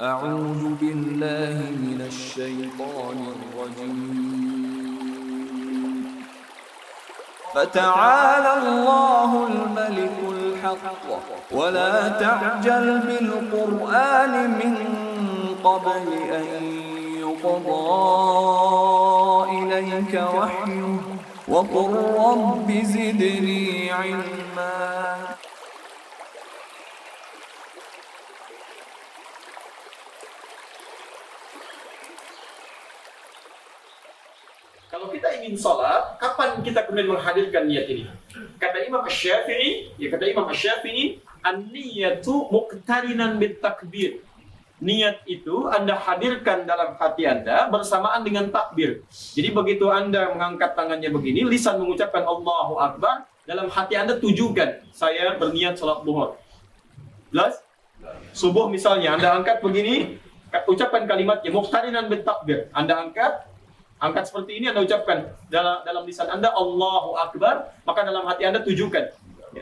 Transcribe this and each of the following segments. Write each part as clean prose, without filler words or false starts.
أعوذ بالله من الشيطان الرجيم. فتعالى الله الملك الحق ولا تعجل بالقرآن من قبل أن يقضى إليك وحيه وقل رب زدني علما. Kalau kita ingin sholat, kapan kita kemudian menghadirkan niat ini? Kata Imam Asy-Syafi'i, an-niyatu muqtarinan bit takbir. Niat itu Anda hadirkan dalam hati Anda bersamaan dengan takbir. Jadi begitu Anda mengangkat tangannya begini, lisan mengucapkan Allahu Akbar, dalam hati Anda tujukan, saya berniat sholat zuhur. Jelas? Subuh misalnya, Anda angkat begini, ucapkan kalimatnya muqtarinan bit takbir. Anda angkat seperti ini, Anda ucapkan dalam lisan Anda Allahu Akbar, maka dalam hati Anda tujukan,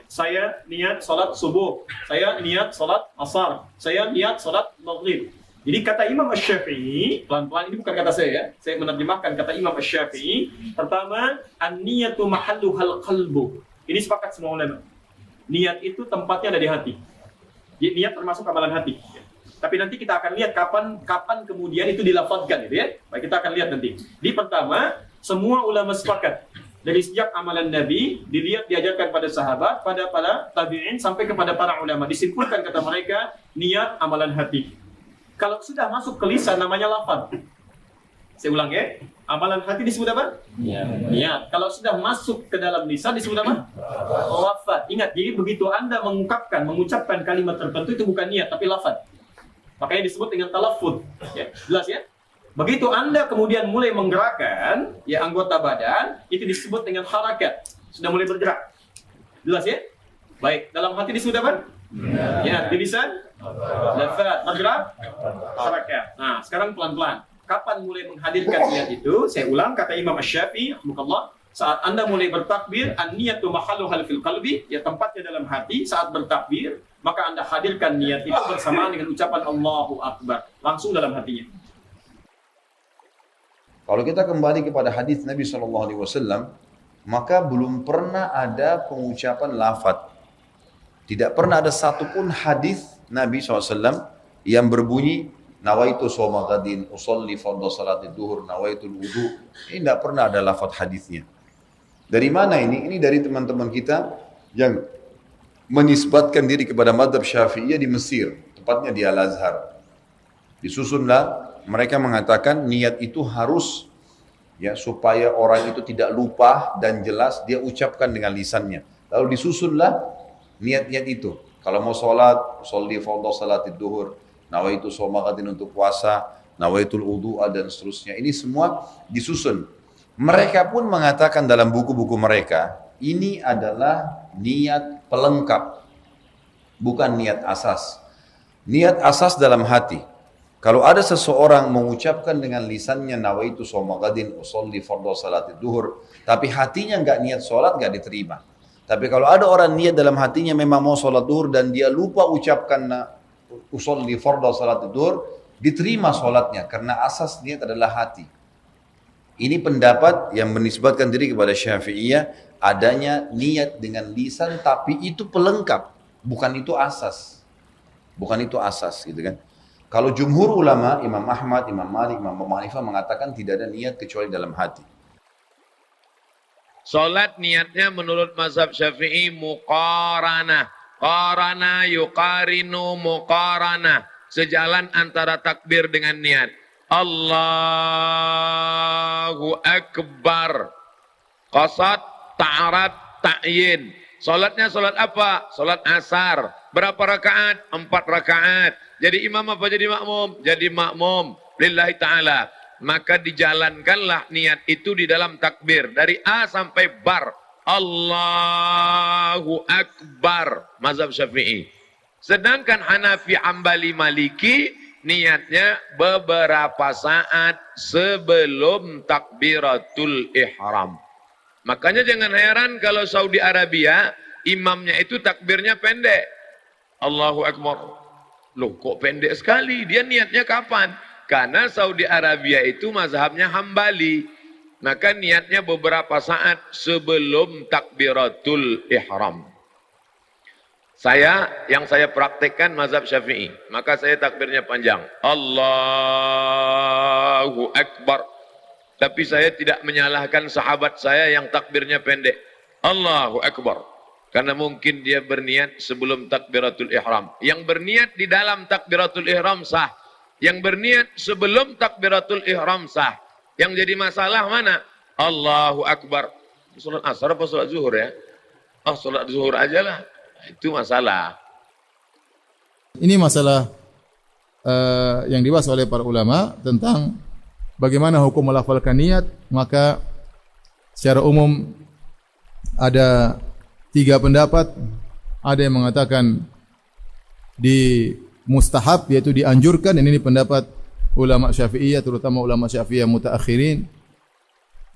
saya niat salat subuh, saya niat salat asar, saya niat salat maghrib. Jadi kata Imam Asy-Syafi'i, pelan-pelan ini bukan kata saya menerjemahkan kata Imam Asy-Syafi'i. Pertama, an-niyatu mahalluhal qalbu. Ini sepakat semua ulama. Niat itu tempatnya ada di hati. Niat termasuk amalan hati. Tapi nanti kita akan lihat kapan kemudian itu dilafadzkan, gitu ya. Baik, kita akan lihat nanti. Di pertama, semua ulama sepakat dari sejak amalan Nabi dilihat diajarkan pada sahabat, pada tabi'in sampai kepada para ulama. Disimpulkan kata mereka, niat amalan hati. Kalau sudah masuk ke lisan namanya lafaz. Saya ulang ya. Amalan hati disebut apa? Niat. Kalau sudah masuk ke dalam lisan disebut apa? Lafaz. Ingat, jadi begitu Anda mengucapkan kalimat tertentu itu bukan niat tapi lafaz. Makanya disebut dengan talaffuz. Ya, jelas ya? Begitu Anda kemudian mulai menggerakkan ya anggota badan, itu disebut dengan harakat. Sudah mulai bergerak. Jelas ya? Baik, dalam hati disebut apa? Ya, di lisan lafaz, bergerak, harakat. Nah, sekarang pelan-pelan. Kapan mulai menghadirkan niat itu? Saya ulang kata Imam Asy-Syafi'i rahimahullah, saat Anda mulai bertakbir, an-niyatu mahalluhal fil qalbi, ya tempatnya dalam hati. Saat bertakbir, maka Anda hadirkan niat itu bersamaan dengan ucapan Allahu Akbar, langsung dalam hatinya. Kalau kita kembali kepada hadis Nabi SAW, maka belum pernah ada pengucapan lafaz. Tidak pernah ada satupun hadis Nabi SAW yang berbunyi nawaitu shoma ghadin, usolli fardhu salatid duhur, nawaitul wudu. Ini tidak pernah ada lafaz hadisnya. Dari mana ini? Ini dari teman-teman kita yang menisbatkan diri kepada mazhab Syafi'iyah di Mesir, tepatnya di Al-Azhar. Disusunlah, mereka mengatakan niat itu harus ya supaya orang itu tidak lupa dan jelas dia ucapkan dengan lisannya. Lalu disusunlah niat-niat itu. Kalau mau sholat, sholli fardhu salatid duhur, nawaitu shoma ghadin untuk puasa, nawaitul wudu'a dan seterusnya. Ini semua disusun. Mereka pun mengatakan dalam buku-buku mereka, ini adalah niat pelengkap, bukan niat asas. Niat asas dalam hati. Kalau ada seseorang mengucapkan dengan lisannya nawaitu shoma ghadin usolli fardhu salatid duhur, tapi hatinya enggak niat sholat, enggak diterima. Tapi kalau ada orang niat dalam hatinya memang mau sholat duhur dan dia lupa ucapkan usolli fardhu salatid duhur, diterima sholatnya karena asas niat adalah hati. Ini pendapat yang menisbatkan diri kepada Syafi'iyah, adanya niat dengan lisan tapi itu pelengkap, bukan itu asas. Bukan itu asas gitu kan. Kalau jumhur ulama, Imam Ahmad, Imam Malik, Imam Abu Hanifah mengatakan tidak ada niat kecuali dalam hati. Salat niatnya menurut mazhab Syafi'i muqaranah. Qarana yuqarinu muqaranah. Sejalan antara takbir dengan niat. Allahu Akbar. Qasad, ta'arat, ta'yin. Salatnya salat apa? Salat asar. Berapa rakaat? 4 rakaat. Jadi imam apa jadi makmum? Jadi makmum. Lillahi ta'ala. Maka dijalankanlah niat itu di dalam takbir. Dari A sampai bar. Allahu Akbar. Mazhab Syafi'i. Sedangkan Hanafi, Hambali, Maliki, niatnya beberapa saat sebelum takbiratul ihram. Makanya jangan heran kalau Saudi Arabia, imamnya itu takbirnya pendek. Allahu Akbar. Loh kok pendek sekali? Dia niatnya kapan? Karena Saudi Arabia itu mazhabnya Hambali. Maka niatnya beberapa saat sebelum takbiratul ihram. Yang saya praktekkan mazhab Syafi'i. Maka saya takbirnya panjang. Allahu Akbar. Tapi saya tidak menyalahkan sahabat saya yang takbirnya pendek. Allahu Akbar. Karena mungkin dia berniat sebelum takbiratul ihram. Yang berniat di dalam takbiratul ihram sah. Yang berniat sebelum takbiratul ihram sah. Yang jadi masalah mana? Allahu Akbar. Salat asar apa salat zuhur ya? Oh, salat zuhur aja lah. Itu masalah. Ini masalah yang dibahas oleh para ulama tentang bagaimana hukum melafalkan niat. Maka secara umum ada 3 pendapat. Ada yang mengatakan di mustahab, yaitu dianjurkan. Ini pendapat ulama Syafi'iyah, terutama ulama Syafi'iyah mutaakhirin.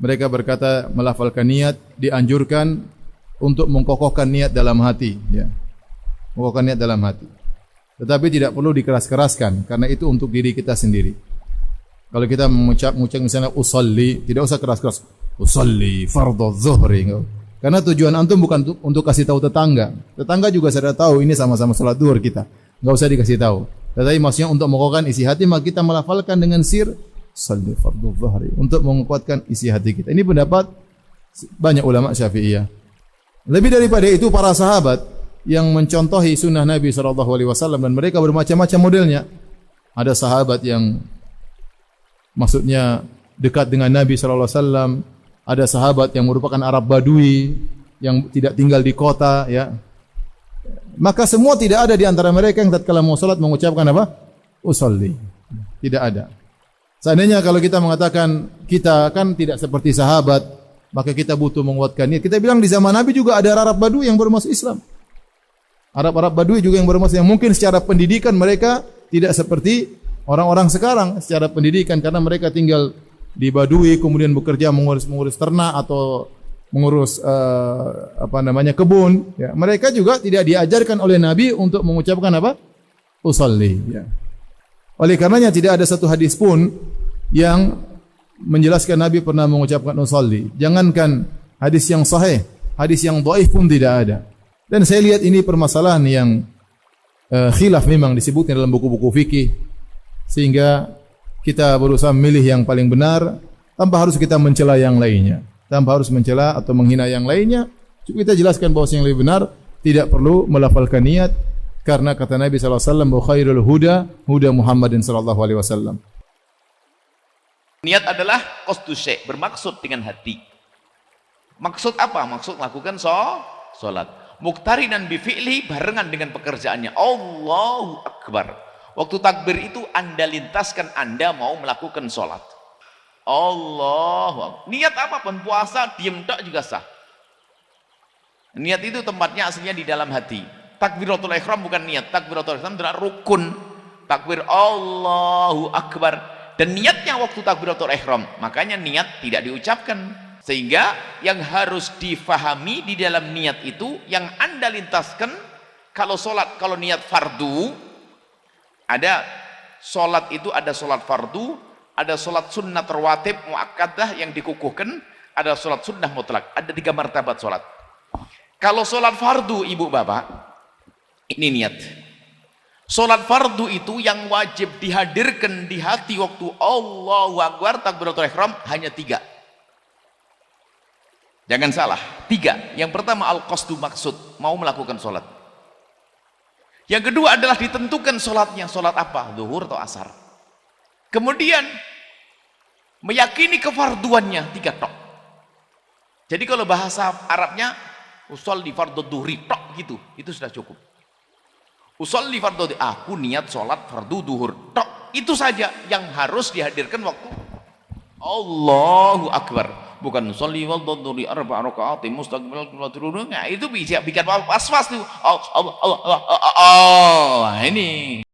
Mereka berkata melafalkan niat dianjurkan untuk mengkokohkan niat dalam hati, ya. Mengkokohkan niat dalam hati. Tetapi tidak perlu dikeras-keraskan, karena itu untuk diri kita sendiri. Kalau kita mengucap misalnya usolli, tidak usah keras-keras. Usolli fardhu zuhri. Karena tujuan antum bukan untuk kasih tahu tetangga. Tetangga juga sudah tahu ini sama-sama salat zuhur kita. Enggak usah dikasih tahu. Tetapi maksudnya untuk menguatkan isi hati, maka kita melafalkan dengan sir salli fardhu zuhri untuk menguatkan isi hati kita. Ini pendapat banyak ulama Syafi'iyah. Lebih daripada itu, para sahabat yang mencontohi sunnah Nabi SAW, dan mereka bermacam-macam modelnya. Ada sahabat yang maksudnya dekat dengan Nabi SAW. Ada sahabat yang merupakan Arab Badui yang tidak tinggal di kota, ya. Maka semua tidak ada di antara mereka yang tatkala mau salat mengucapkan apa? Usolli. Tidak ada. Seandainya kalau kita mengatakan kita kan tidak seperti sahabat, maka kita butuh menguatkan niat. Kita bilang di zaman Nabi juga ada Arab Badui yang baru masuk Islam. Arab Badui juga yang baru masuk, yang mungkin secara pendidikan mereka tidak seperti orang-orang sekarang secara pendidikan, karena mereka tinggal di Badui, kemudian bekerja mengurus ternak atau mengurus kebun. Ya. Mereka juga tidak diajarkan oleh Nabi untuk mengucapkan apa? Usolli. Ya. Oleh karenanya tidak ada satu hadis pun yang menjelaskan Nabi pernah mengucapkan usolli. Jangankan hadis yang sahih, hadis yang dhaif pun tidak ada. Dan saya lihat ini permasalahan yang khilaf memang disebutnya dalam buku-buku fikih, sehingga kita berusaha memilih yang paling benar tanpa harus kita mencela yang lainnya. Tanpa harus mencela atau menghina yang lainnya, cukup kita jelaskan bahwa yang lebih benar, tidak perlu melafalkan niat, karena kata Nabi SAW, khairul huda huda Muhammadin SAW. Niat adalah qasdu syai', bermaksud dengan hati. Maksud apa? Maksud melakukan salat. Muqtarinan bi fi'li, barengan dengan pekerjaannya. Allahu Akbar. Waktu takbir itu Anda lintaskan Anda mau melakukan salat. Allahu Akbar. Niat apapun, puasa, diam tak juga sah. Niat itu tempatnya aslinya di dalam hati. Takbiratul ihram bukan niat. Takbiratul ihram adalah rukun. Takbir Allahu Akbar. Dan niatnya waktu takbiratul ihram. Makanya niat tidak diucapkan. Sehingga yang harus difahami di dalam niat itu, yang Anda lintaskan, kalau sholat, kalau niat fardu, ada sholat itu, ada sholat fardu, ada sholat sunnah terwatib muakkadah yang dikukuhkan, ada sholat sunnah mutlak. Ada 3 martabat sholat. Kalau sholat fardu, ibu bapak, ini niat. Sholat fardu itu yang wajib dihadirkan di hati waktu Allahu Akbar takbiratul ihram hanya 3. Jangan salah, 3. Yang pertama al-qasdu, maksud, mau melakukan sholat. Yang kedua adalah ditentukan sholatnya, sholat apa? Zuhur atau asar. Kemudian meyakini kefarduannya, 3 tok. Jadi kalau bahasa Arabnya usolli fardhu dhuhri tok gitu, itu sudah cukup. Usolli fardhu, aku niat sholat fardu duhur tok, itu saja yang harus dihadirkan waktu Allahu Akbar. Bukan usolli fardhu dhuhri 4 rakaat mustaqbil qiblatul, nah itu bisa bikin was-was tuh. Oh, ini